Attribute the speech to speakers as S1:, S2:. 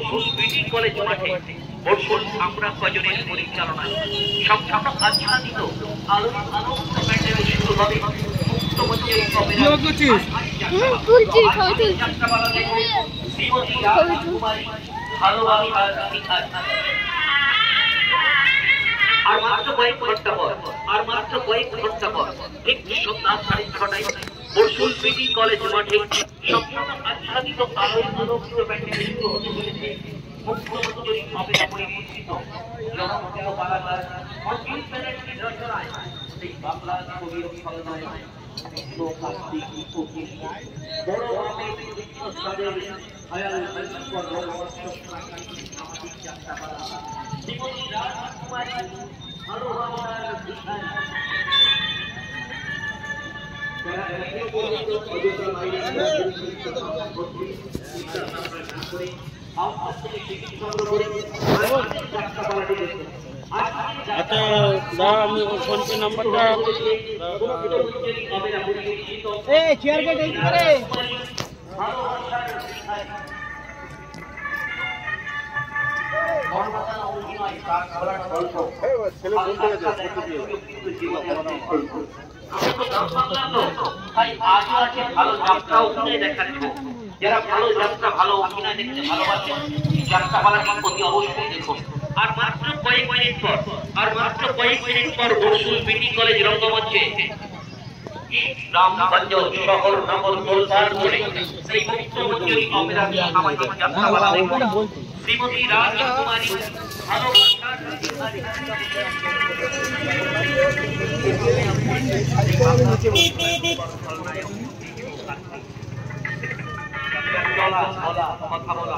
S1: বর্ষুল বিটি কলেজ মাঠে বর্ষুল আমরা কজনের পরিচালনায় সম্পূর্ণ আচ্ছাদিত আলোকিত প্যান্ডেল শুরু হবে মুক্ত মঞ্চের আর মাত্র কয়েক ঘন্টা পর ঠিক সন্ধ্যা 6:30টায় বর্ষুল বিটি কলেজ মাঠে সম্পূর্ণ আচ্ছাদিত আলোকিত প্যান্ডেল শুরু হতে চলেছে মুখ্যমন্ত্রী অপেরা পরিবেশিত জনপ্রিয় বাংলার মঞ্চের প্যান্ডেলটি রচনায় সেই বাংলা কবির ছলনায় লোকাস্তিক উকিল বড় আমের সাদের হায়াল আলমকর রহমত সামাজিক যাত্রাপালা শ্রীমতী রাজকুমারী ভালোবাসার বিধান
S2: আচ্ছা দাদা আমি ফোন পে নাম্বারটা চেয়ার গেট এই করে
S1: যারা ভালো যাত্রা ভালো অভিনয় দেখতে ভালোবাসেন যাত্রাপালাটি অতি অবশ্যই দেখুন। আর মাত্র কয়েক মিনিট পর বর্ষুল বিটি কলেজ রঙ্গমঞ্চে রামগঞ্জ শহর নগর গোলপার করে সেই মুখ্যমন্ত্রী অপেরা সামাজিক যাত্রাপালা দেখুন। শ্রীমতী রাজকুমারী ভালোবাসার কথা বলা